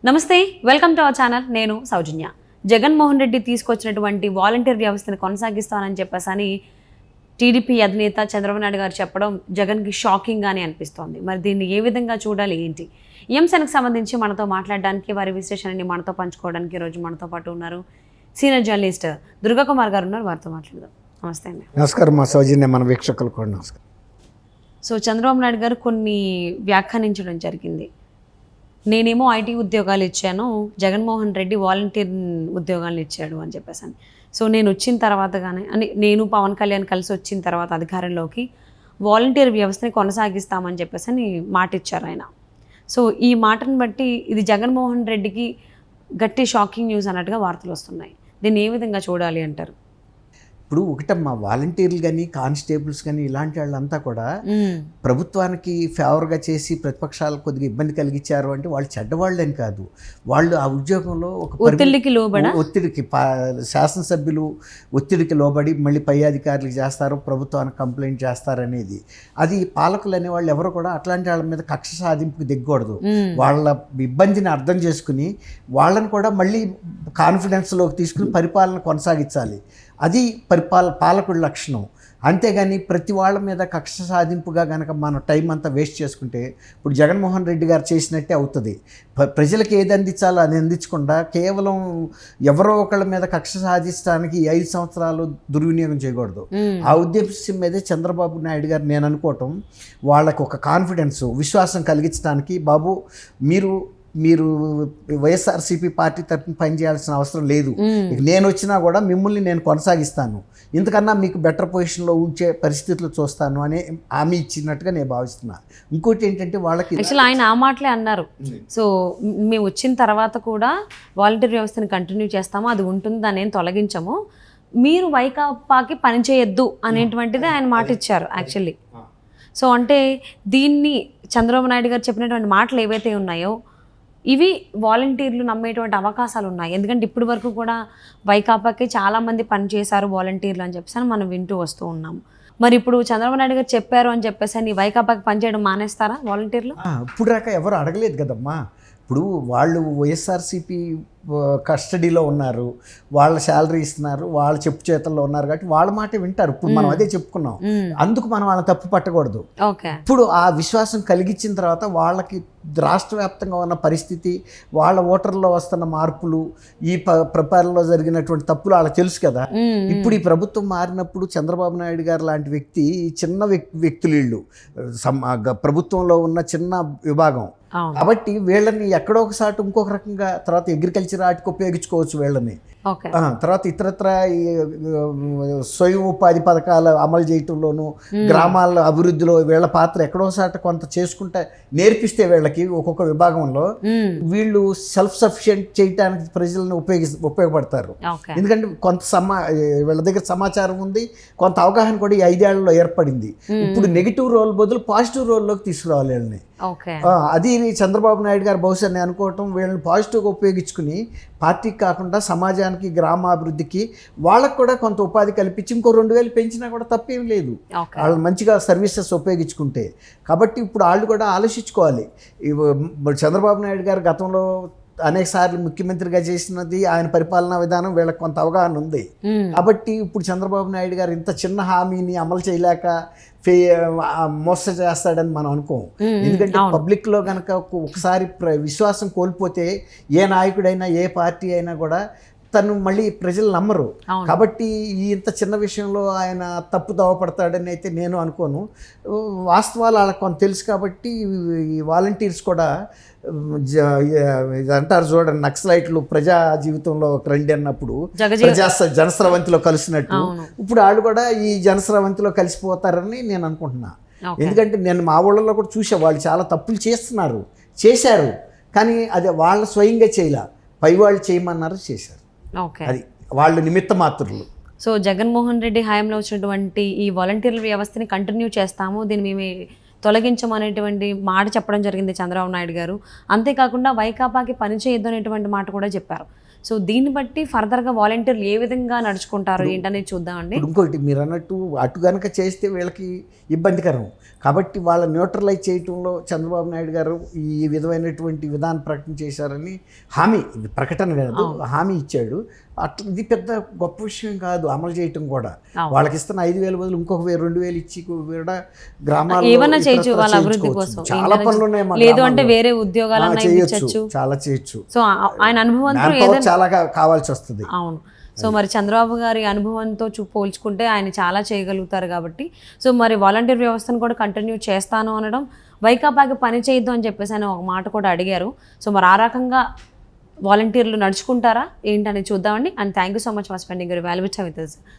నమస్తే, welcome to our channel. నేను సౌజన్య. జగన్మోహన్ రెడ్డి తీసుకొచ్చినటువంటి వాలంటీర్ వ్యవస్థను కొనసాగిస్తానని చెప్పేసి టీడీపీ అధినేత చంద్రబాబు నాయుడు గారు చెప్పడం జగన్కి షాకింగ్గానే అనిపిస్తోంది. మరి దీన్ని ఏ విధంగా చూడాలి, ఏంటి ఈ అంశానికి సంబంధించి మనతో మాట్లాడడానికి, వారి విశ్లేషణని మనతో పంచుకోవడానికి ఈరోజు మనతో పాటు ఉన్నారు సీనియర్ జర్నలిస్ట్ దుర్గాకుమార్ గారు ఉన్నారు. వారితో మాట్లాడదాం. నమస్తే అండి. నమస్కారం మా సౌజన్య, మన వీక్షకులు కూడా నమస్కారం. సో చంద్రబాబు నాయుడు గారు కొన్ని వ్యాఖ్యానించడం జరిగింది. నేనేమో ఐటీ ఉద్యోగాలు ఇచ్చాను, జగన్మోహన్ రెడ్డి వాలంటీర్ ఉద్యోగాలు ఇచ్చాడు అని చెప్పేసి. సో నేను వచ్చిన తర్వాత కానీ అని నేను పవన్ కళ్యాణ్ కలిసి వచ్చిన తర్వాత అధికారంలోకి వాలంటీర్ వ్యవస్థని కొనసాగిస్తామని చెప్పేసి మాట ఇచ్చారు ఆయన. సో ఈ మాటను బట్టి ఇది జగన్మోహన్ రెడ్డికి గట్టి షాకింగ్ న్యూస్ అన్నట్టుగా వార్తలు వస్తున్నాయి. దీన్ని ఏ విధంగా చూడాలి అంటారు? ఇప్పుడు ఒకటమ్మా, వాలంటీర్లు కానీ కానిస్టేబుల్స్ కానీ ఇలాంటి వాళ్ళంతా కూడా ప్రభుత్వానికి ఫేవర్గా చేసి ప్రతిపక్షాలు కొద్దిగా ఇబ్బంది కలిగించారు అంటే వాళ్ళు చెడ్డవాళ్ళని కాదు. వాళ్ళు ఆ ఉద్యోగంలో ఒక ఒత్తిడికి శాసనసభ్యులు ఒత్తిడికి లోబడి మళ్ళీ పై అధికారులకు చేస్తారు, ప్రభుత్వానికి కంప్లైంట్ చేస్తారనేది. అది పాలకులు అనేవాళ్ళు ఎవరు కూడా అట్లాంటి వాళ్ళ మీద కక్ష సాధింపుకి దిగకూడదు. వాళ్ళ ఇబ్బందిని అర్థం చేసుకుని వాళ్ళని కూడా మళ్ళీ కాన్ఫిడెన్స్లోకి తీసుకుని పరిపాలన కొనసాగించాలి. అది పాలకుడి లక్షణం. అంతేగాని ప్రతి వాళ్ళ మీద కక్ష సాధింపుగా కనుక మన టైం అంతా వేస్ట్ చేసుకుంటే ఇప్పుడు జగన్మోహన్ రెడ్డి గారు చేసినట్టే అవుతుంది. ప్రజలకు ఏది అందించాలో అది అందించకుండా కేవలం ఎవరో ఒకళ్ళ మీద కక్ష సాధించడానికి 5 సంవత్సరాలు దుర్వినియోగం చేయకూడదు. ఆ ఉద్దేశం మీదే చంద్రబాబు నాయుడు గారు నేను అనుకోవటం, వాళ్ళకు ఒక కాన్ఫిడెన్స్, విశ్వాసం కలిగించడానికి, బాబు మీరు వైఎస్ఆర్సీపీ పార్టీ తరఫున పనిచేయాల్సిన అవసరం లేదు, నేను వచ్చినా కూడా మిమ్మల్ని నేను కొనసాగిస్తాను, ఇంతకన్నా మీకు బెటర్ పొజిషన్లో ఉంచే పరిస్థితులు చూస్తాను అనే హామీ ఇచ్చినట్టుగా నేను భావిస్తున్నా. ఇంకోటి ఏంటంటే వాళ్ళకి యాక్చువల్లీ ఆయన ఆ మాటలే అన్నారు. సో మేము వచ్చిన తర్వాత కూడా వాలంటీర్ వ్యవస్థని కంటిన్యూ చేస్తాము, అది ఉంటుంది, దాన్ని ఏం తొలగించము, మీరు వైకాపాకి పనిచేయొద్దు అనేటువంటిది ఆయన మాట ఇచ్చారు యాక్చువల్లీ. సో అంటే దీన్ని చంద్రబాబు నాయుడు గారు చెప్పినటువంటి మాటలు ఏవైతే ఉన్నాయో ఇవి వాలంటీర్లు నమ్మేటువంటి అవకాశాలు ఉన్నాయి. ఎందుకంటే ఇప్పటి వరకు కూడా వైకాపాకి చాలామంది పనిచేశారు వాలంటీర్లు అని చెప్పేసి మనం వింటూ వస్తూ ఉన్నాము. మరి ఇప్పుడు చంద్రబాబు నాయుడు గారు చెప్పారు అని చెప్పేసి వైకాపాకి పనిచేయడం మానేస్తారా వాలంటీర్లు? ఇప్పుడు దాకా ఎవరు అడగలేదు కదమ్మా. ఇప్పుడు వాళ్ళు వైఎస్ఆర్సీపీ కస్టడీలో ఉన్నారు, వాళ్ళ శాలరీ ఇస్తున్నారు, వాళ్ళ చెప్పు చేతల్లో ఉన్నారు కాబట్టి వాళ్ళ మాట వింటారు. ఇప్పుడు మనం అదే చెప్పుకున్నాం, అందుకు మనం వాళ్ళని తప్పు పట్టకూడదు. ఇప్పుడు ఆ విశ్వాసం కలిగించిన తర్వాత వాళ్ళకి రాష్ట్ర వ్యాప్తంగా ఉన్న పరిస్థితి, వాళ్ళ ఓటర్లో వస్తున్న మార్పులు, ఈ పరిపాలనలో జరిగినటువంటి తప్పులు వాళ్ళకి తెలుసు కదా. ఇప్పుడు ఈ ప్రభుత్వం మారినప్పుడు చంద్రబాబు నాయుడు గారు లాంటి వ్యక్తి, చిన్న వ్యక్తులు వీళ్ళు ప్రభుత్వంలో ఉన్న చిన్న విభాగం కాబట్టి వీళ్ళని ఎక్కడో ఒకసారి ఇంకొక రకంగా తర్వాత అగ్రికల్చర్ ఆర్ట్కి ఉపయోగించుకోవచ్చు వీళ్ళని. తర్వాత ఇతరత్ర స్వయం ఉపాధి పథకాలు అమలు చేయటంలోనూ, గ్రామాల అభివృద్ధిలో వీళ్ళ పాత్ర ఎక్కడోసాట కొంత చేసుకుంటే నేర్పిస్తే వీళ్ళకి ఒక్కొక్క విభాగంలో వీళ్ళు సెల్ఫ్ సఫిషియెంట్ చేయడానికి ప్రజలను ఉపయోగపడతారు. ఎందుకంటే కొంత వీళ్ళ దగ్గర సమాచారం ఉంది, కొంత అవగాహన కూడా ఈ 5 ఏళ్లలో ఏర్పడింది. ఇప్పుడు నెగిటివ్ రోల్ బదులు పాజిటివ్ రోల్లోకి తీసుకురావాలి వీళ్ళని. అది చంద్రబాబు నాయుడు గారు బహుశా నేను అనుకోవటం, వీళ్ళని పాజిటివ్గా ఉపయోగించుకుని పార్టీకి కాకుండా సమాజానికి, గ్రామాభివృద్ధికి వాళ్ళకు కూడా కొంత ఉపాధి కల్పించి ఇంకో 2000 పెంచినా కూడా తప్పేం లేదు, వాళ్ళు మంచిగా సర్వీసెస్ ఉపయోగించుకుంటే. కాబట్టి ఇప్పుడు వాళ్ళు కూడా ఆలోచించుకోవాలి. చంద్రబాబు నాయుడు గారు గతంలో అనేక సార్లు ముఖ్యమంత్రిగా చేసినది, ఆయన పరిపాలనా విధానం వీళ్ళకి కొంత అవగాహన ఉంది. కాబట్టి ఇప్పుడు చంద్రబాబు నాయుడు గారు ఇంత చిన్న హామీని అమలు చేయలేక మోసం చేస్తాడని మనం అనుకోం. ఎందుకంటే పబ్లిక్లో కనుక ఒకసారి విశ్వాసం కోల్పోతే ఏ నాయకుడైనా, ఏ పార్టీ అయినా కూడా తను మళ్ళీ ప్రజలు నమ్మరు. కాబట్టి ఈ ఇంత చిన్న విషయంలో ఆయన తప్పు దోవపడతాడని అయితే నేను అనుకోను. వాస్తవాలు వాళ్ళకి కొంత తెలుసు కాబట్టి ఈ వాలంటీర్స్ కూడా అంటారు చూడండి, నక్సలైట్లు ప్రజా జీవితంలో రండి అన్నప్పుడు జనస్రవంతిలో కలిసినట్టు ఇప్పుడు వాళ్ళు కూడా ఈ జనస్రవంతిలో కలిసిపోతారని నేను అనుకుంటున్నా. ఎందుకంటే నేను మా ఊళ్ళలో కూడా చూసా, వాళ్ళు చాలా తప్పులు చేశారు కానీ అది వాళ్ళ స్వయంగా చేయలే, పై వాళ్ళు చేయమన్నారు, చేశారు. అది వాళ్ళు నిమిత్త మాత్రులు. సో జగన్మోహన్ రెడ్డి హయాంలో వచ్చినటువంటి ఈ వాలంటీర్ల వ్యవస్థని కంటిన్యూ చేస్తాము, దీన్ని మేము తొలగించమనేటువంటి మాట చెప్పడం జరిగింది చంద్రబాబు నాయుడు గారు. అంతేకాకుండా వైకాపాకి పనిచేయొద్దు అనేటువంటి మాట కూడా చెప్పారు. సో దీన్ని బట్టి ఫర్దర్గా వాలంటీర్లు ఏ విధంగా నడుచుకుంటారు ఏంటనేది చూద్దామండి. ఇప్పుడు ఇంకోటి మీరు అన్నట్టు అటు కనుక చేస్తే వీళ్ళకి ఇబ్బందికరం కాబట్టి వాళ్ళ న్యూట్రలైజ్ చేయటంలో చంద్రబాబు నాయుడు గారు ఈ విధమైనటువంటి విధాన ప్రకటన చేశారని హామీ, ఇది ప్రకటన కాదు, హామీ ఇచ్చాడు. అట్లా ఇది పెద్ద గొప్ప విషయం కాదు అమలు చేయటం కూడా. వాళ్ళకి ఇస్తున్న 5,000 బదులు ఇంకొక 2,000 ఇచ్చి కూడా గ్రామాల్లో ఏమన్నా చేయొచ్చు వాళ్ళ అభివృద్ధి కోసం. చాలా పనులు ఉన్నాయి మా లేదు అంటే గ్రామాల్లో. వేరే ఉద్యోగాలన్నా ఇప్పించచ్చు. చాలా చేయొచ్చు. సో ఆయన అనుభవంతో Manpower చాలా కావాల్సి వస్తుంది. అవును. సో మరి చంద్రబాబు గారి అనుభవంతో పోల్చుకుంటే ఆయన చాలా చేయగలుగుతారు కాబట్టి సో మరి వాలంటీర్ వ్యవస్థను కూడా కంటిన్యూ చేస్తాను అనడం, వైకాపాకి పని చేయొద్దు అని చెప్పేసి ఆయన ఒక మాట కూడా అడిగారు. సో మరి ఆ రకంగా వాలంటీర్లు నడుచుకుంటారా ఏంటని చూద్దామండి. And thank you so much for spending your valuable time with us.